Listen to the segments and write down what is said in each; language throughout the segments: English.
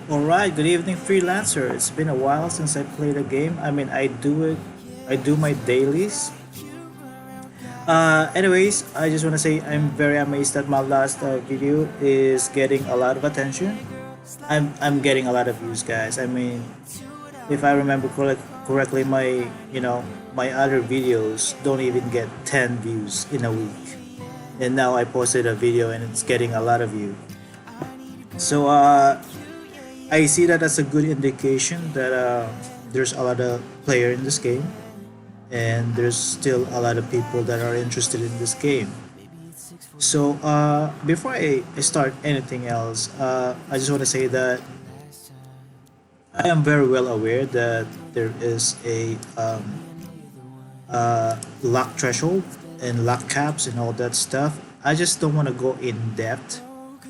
Alright, good evening, freelancer. It's been a while since I played a game. I do my dailies. Anyways, I just want to say I'm very amazed that my last video is getting a lot of attention. I'm getting a lot of views, guys. I mean, if I remember correctly, my other videos don't even get 10 views in a week, and now I posted a video and it's getting a lot of views. So I see that as a good indication that there's a lot of player in this game, and there's still a lot of people that are interested in this game. So before I start anything else, I just want to say that I am very well aware that there is a lock threshold and lock caps and all that stuff. I just don't want to go in depth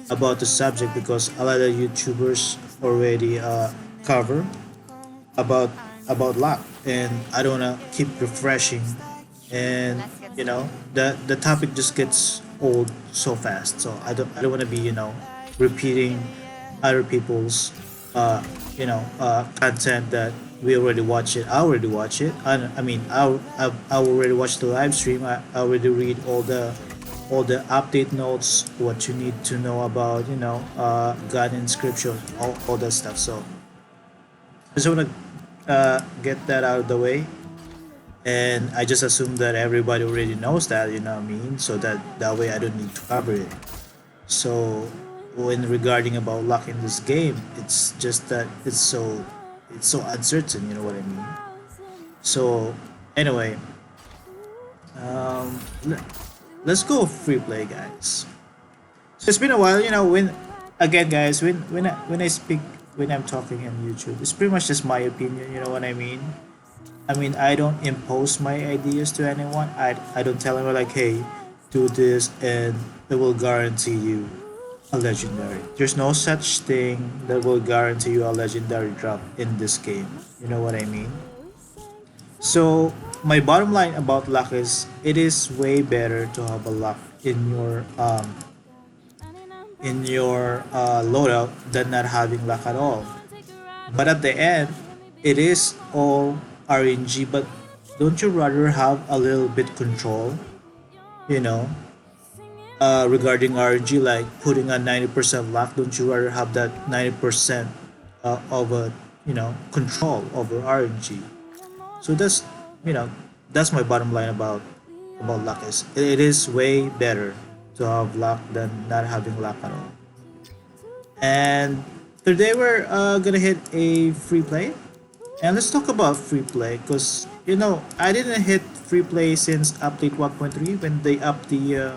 about the subject because a lot of YouTubers already cover about luck, and I don't wanna keep refreshing, and the topic just gets old so fast. So I don't wanna be repeating other people's content that we already watch it. I already watch it. I mean I already watched the live stream. I already read all the update notes, what you need to know about, gun inscription, all that stuff. So I just want to get that out of the way, and I just assume that everybody already knows that, you know what I mean, so that way I don't need to cover it. So when regarding about luck in this game, it's just that it's so uncertain, you know what I mean. So anyway, um, let's go free play, guys. So it's been a while, when again, guys, when I speak, when I'm talking on YouTube, it's pretty much just my opinion, you know what I mean. I mean, I don't impose my ideas to anyone. I don't tell anyone like, hey, do this and it will guarantee you a legendary. There's no such thing that will guarantee you a legendary drop in this game. You know what I mean? So my bottom line about luck is it is way better to have a luck in your loadout than not having luck at all. But at the end, it is all RNG. But don't you rather have a little bit control? You know, regarding RNG, like putting a 90% luck. Don't you rather have that 90% of a control over RNG? So you know that's my bottom line about luck. Is it is way better to have luck than not having luck at all. And today we're gonna hit a free play, and let's talk about free play because I didn't hit free play since update 1.3 when they upped the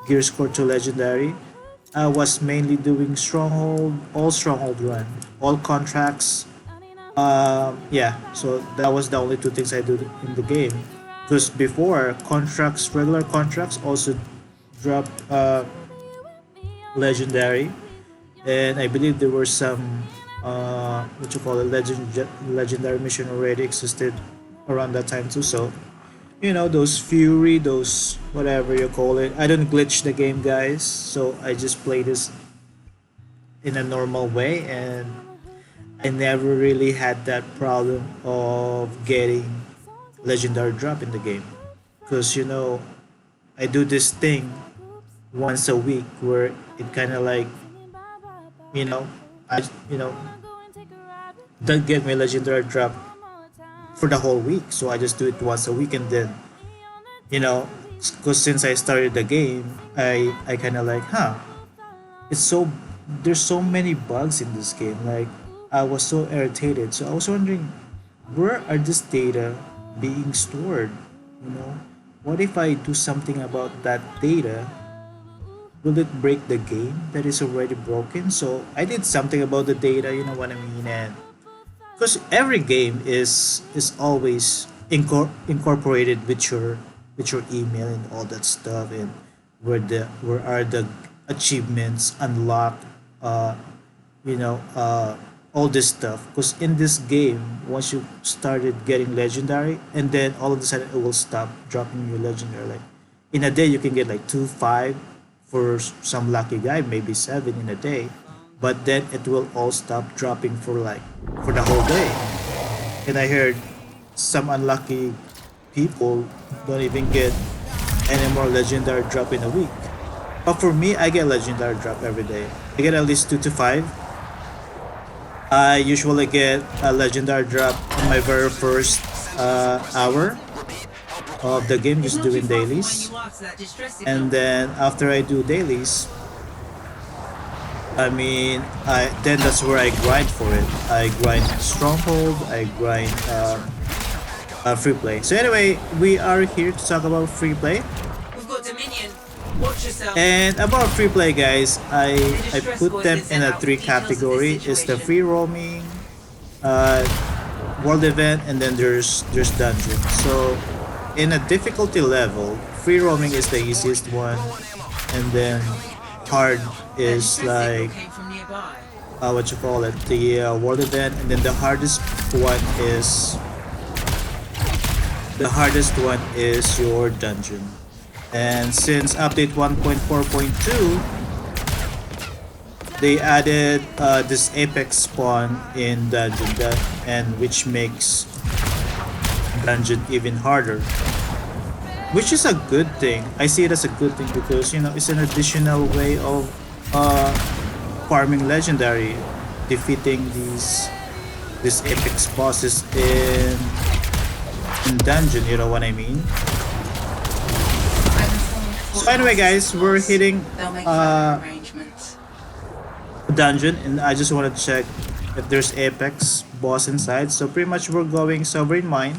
gear score to legendary. I was mainly doing stronghold, all stronghold run, all contracts. Yeah, so that was the only two things I do in the game. Because before contracts, regular contracts also dropped legendary, and I believe there were some what you call it, legendary mission already existed around that time too. So those fury, those whatever you call it. I don't glitch the game, guys. So I just play this in a normal way, and I never really had that problem of getting legendary drop in the game because I do this thing once a week where it kind of like you know I don't get my legendary drop for the whole week, so I just do it once a week, and then you know because since I started the game, I kind of like, it's so there's so many bugs in this game. Like I was so irritated. So I was wondering, where are this data being stored? You know, what if I do something about that data? Will it break the game that is already broken? So I did something about the data. You know what I mean? And because every game is always incorporated with your email and all that stuff, and where are the achievements unlocked, you know uh all this stuff, because in this game once you started getting legendary, and then all of a sudden it will stop dropping you legendary. Like in a day you can get like 2 5 for some lucky guy, maybe 7 in a day, but then it will all stop dropping for the whole day. And I heard some unlucky people don't even get any more legendary drop in a week. But for me, I get legendary drop every day. I get at least 2 to 5. I usually get a legendary drop in my very first hour of the game, just doing dailies. And then after I do dailies, I then that's where I grind for it. I grind stronghold. I grind free play. So anyway, we are here to talk about free play. We've got Dominion. Watch yourself. And about free play, guys, I put them in a 3 category. It's the free roaming, world event, and then there's dungeon. So in a difficulty level, free roaming is the easiest one, and then hard is like what you call it, the world event, and then the hardest one is your dungeon. And since update 1.4.2, they added this apex spawn in dungeon, and which makes dungeon even harder, which is a good thing. I see it as a good thing because it's an additional way of farming legendary, defeating these apex bosses in dungeon. You know what I mean? So anyway, guys, we're hitting dungeon, and I just want to check if there's apex boss inside. So pretty much we're going sovereign mine.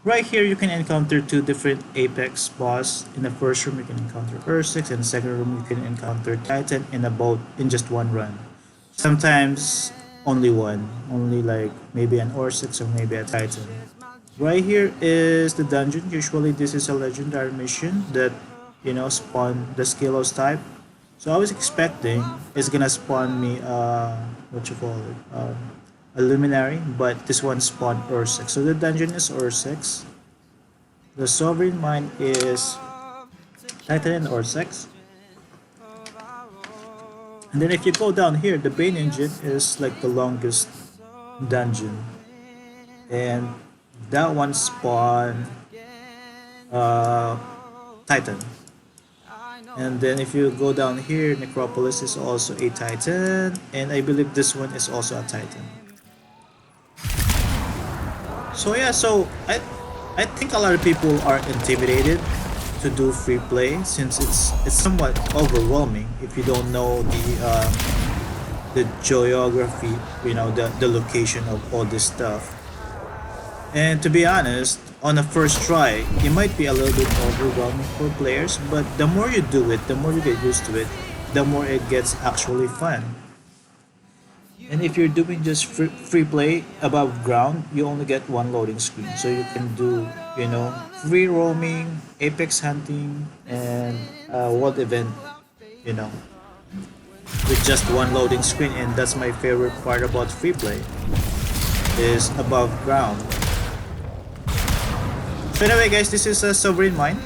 Right here you can encounter 2 different apex boss. In the first room you can encounter Ursix, in the second room you can encounter Titan in a boat in just one run. Sometimes only one, only like maybe an Ursix or maybe a Titan. Right here is the dungeon. Usually this is a legendary mission that spawn the Skylos type. So I was expecting it's gonna spawn me what you call it, a luminary, but this one spawned Ursix. So the dungeon is Ursix. The sovereign mine is Titan and Ursix. And then if you go down here, the Bane engine is like the longest dungeon, and that one spawn Titan. And then if you go down here, Necropolis is also a Titan, and I believe this one is also a Titan. So yeah, so I think a lot of people are intimidated to do free play since it's somewhat overwhelming if you don't know the geography, the location of all this stuff. And to be honest, on a first try, it might be a little bit overwhelming for players, but the more you do it, the more you get used to it, the more it gets actually fun. And if you're doing just free play above ground, you only get one loading screen. So you can do, free roaming, apex hunting, and world event, with just one loading screen. And that's my favorite part about free play, is above ground. So anyway, guys, this is a sovereign mine.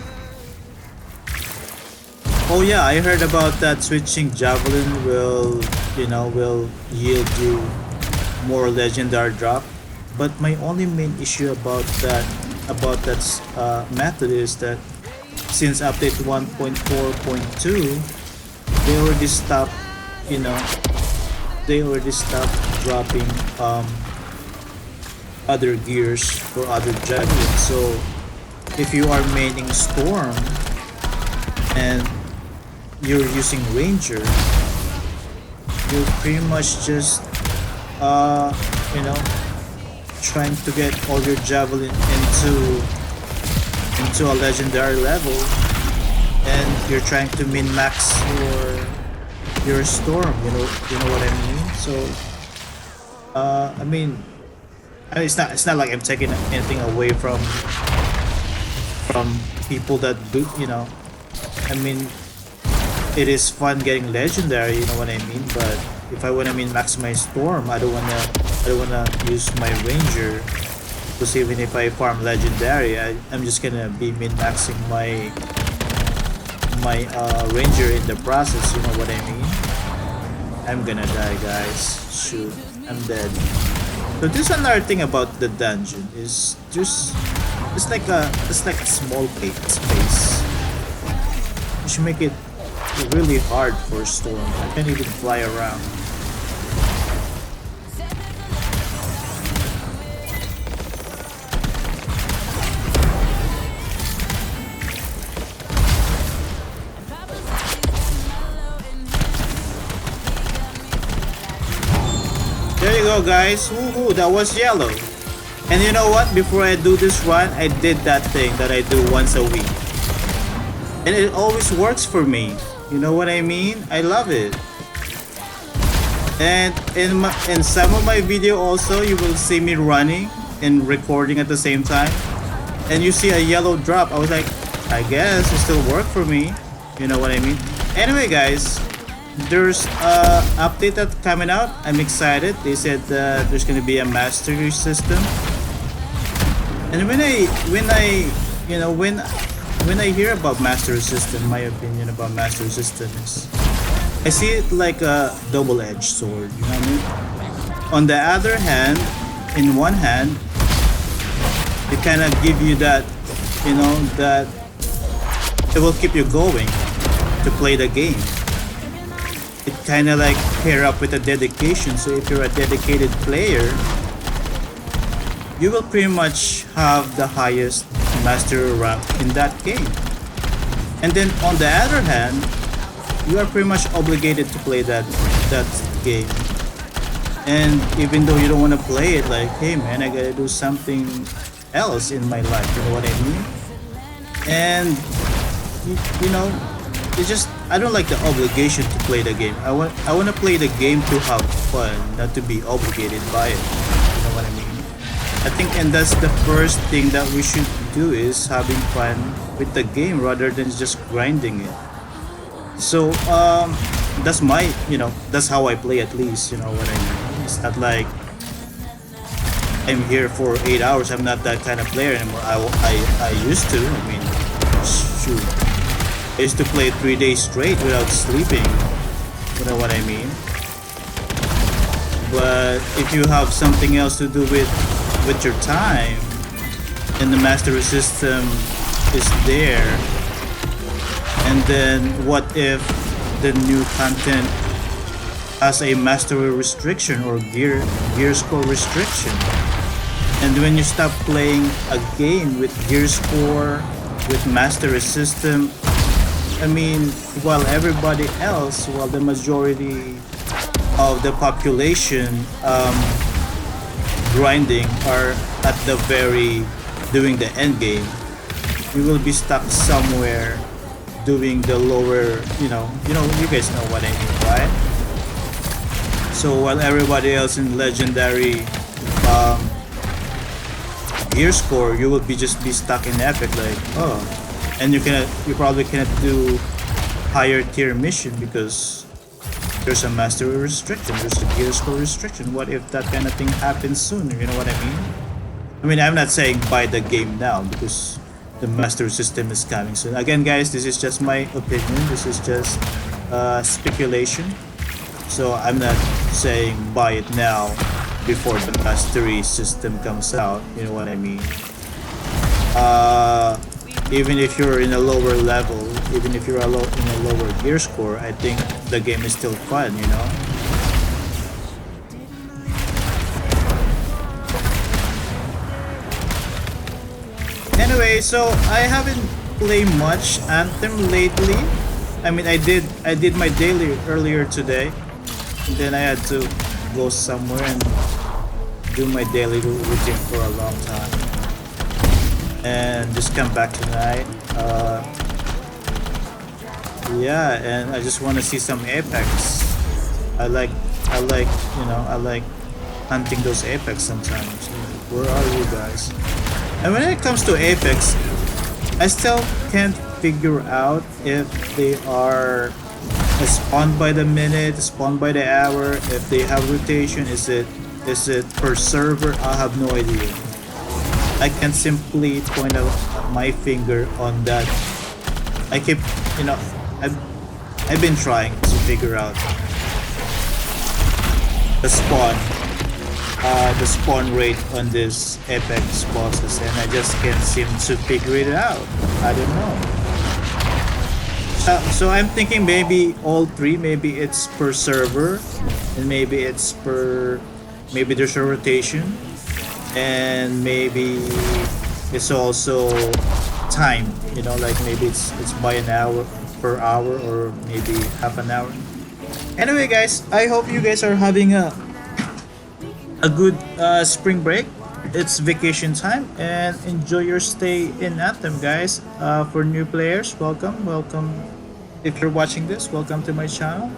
Oh yeah, I heard about that switching Javelin will yield you more legendary drop. But my only main issue about that method is that since update 1.4.2, they already stopped dropping other gears for other Javelins. So if you are maining Storm and you're using Ranger, you're pretty much just trying to get all your Javelin into a legendary level, and you're trying to min-max your Storm. You know what I mean? So it's not like I'm taking anything away from people that do. It is fun getting legendary, you know what I mean? But if I wanna maximize Storm, I don't wanna use my Ranger, because even if I farm legendary, I'm just gonna be min-maxing my Ranger in the process, you know what I mean? I'm gonna die, guys. Shoot, I'm dead. So this is another thing about the dungeon is just it's like a small space. You should make it really hard for Storm. I can't even fly around. There you go, guys. Woohoo, that was yellow. And you know what? Before I do this run, I did that thing that I do once a week. And it always works for me. You know what I mean? I love it. And in some of my video also, you will see me running and recording at the same time. And you see a yellow drop. I was like, I guess it still worked for me. You know what I mean? Anyway, guys, there's a update that's coming out. I'm excited. They said there's gonna be a mastery system. And when I hear about mastery system, my opinion about mastery system is I see it like a double-edged sword. You know what I mean? On the other hand, in one hand, it kind of give you that, you know, that it will keep you going to play the game. It kind of like pair up with a dedication. So if you're a dedicated player, you will pretty much have the highest master rank in that game. And then on the other hand, you are pretty much obligated to play that game. And even though you don't want to play it, like, hey man, I gotta do something else in my life. You know what I mean? And you know, it's just I don't like the obligation to play the game. I want to play the game to have fun, not to be obligated by it. You know what I mean? I think, and that's the first thing that we should do is having fun with the game rather than just grinding it. So that's my, you know, that's how I play at least. You know what I mean? It's not like I'm here for 8 hours. I'm not that kind of player anymore. I used to. I mean, shoot. I used to play 3 days straight without sleeping. You know what I mean? But if you have something else to do with your time, and the mastery system is there, and then what if the new content has a mastery restriction or gear score restriction? And when you stop playing a game with gear score, with mastery system, I mean, while everybody else, while the majority of the population grinding are at the very doing the end game, you will be stuck somewhere doing the lower, you guys know what I mean, right? So while everybody else in legendary gear score, you will just be stuck in epic, like, oh, and you probably cannot do higher tier mission because there's a mastery restriction, there's a gear score restriction. What if that kind of thing happens soon? You know what I mean? I mean, I'm not saying buy the game now because the mastery system is coming soon. Again, guys, this is just my opinion. This is just speculation. So I'm not saying buy it now before the mastery system comes out. You know what I mean? Even if you're in a lower level, even if you're in a lower gear score, I think the game is still fun, you know? Anyway, so I haven't played much Anthem lately. I mean, I did my daily earlier today, and then I had to go somewhere and do my daily routine for a long time, and just come back tonight. Yeah, and I just want to see some apex. I like hunting those apex sometimes. Where are you guys? And when it comes to apex, I still can't figure out if they are spawned by the minute, spawned by the hour, if they have rotation. Is it per server? I have no idea. I can simply point out my finger on that. I keep, I've been trying to figure out the spawn rate on this apex bosses, and I just can't seem to figure it out. I don't know. So I'm thinking maybe all three, maybe it's per server, and maybe it's per, maybe there's a rotation, and maybe it's also time, like maybe it's by an hour, per hour, or maybe half an hour. Anyway guys, I hope you guys are having a good spring break. It's vacation time, and enjoy your stay in Anthem, guys. For new players, welcome. If you're watching this, welcome to my channel,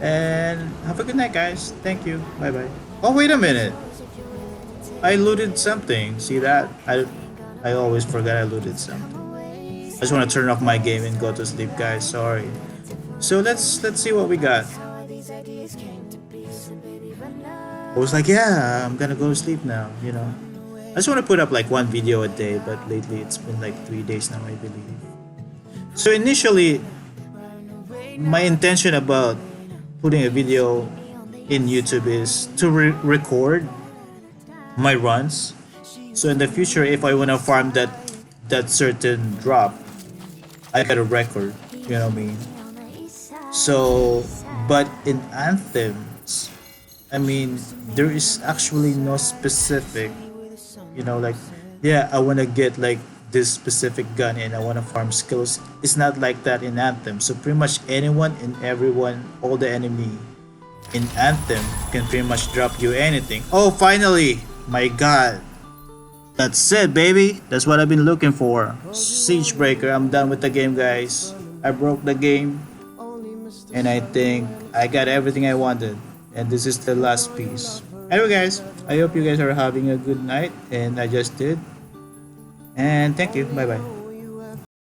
and have a good night, guys. Thank you. Bye bye. Oh, wait a minute, I looted something. See that? I always forget I looted something. I just want to turn off my game and go to sleep, guys. Sorry. So let's see what we got. I was like, yeah, I'm gonna go to sleep now. I just want to put up like one video a day, but lately it's been like 3 days now, I believe. So initially, my intention about putting a video in YouTube is to record my runs. So in the future, if I want to farm that certain drop, I got a record. You know what I mean? So, but in Anthems, I mean, there is actually no specific, like, yeah, I want to get like this specific gun and I want to farm skills. It's not like that in Anthem. So pretty much anyone and everyone, all the enemy in Anthem can pretty much drop you anything. Oh, finally! My god. That's it, baby. That's what I've been looking for. Siege Breaker. I'm done with the game, guys. I broke the game, and I think I got everything I wanted, and this is the last piece. Anyway guys, I hope you guys are having a good night, and I just did. And thank you. Bye bye.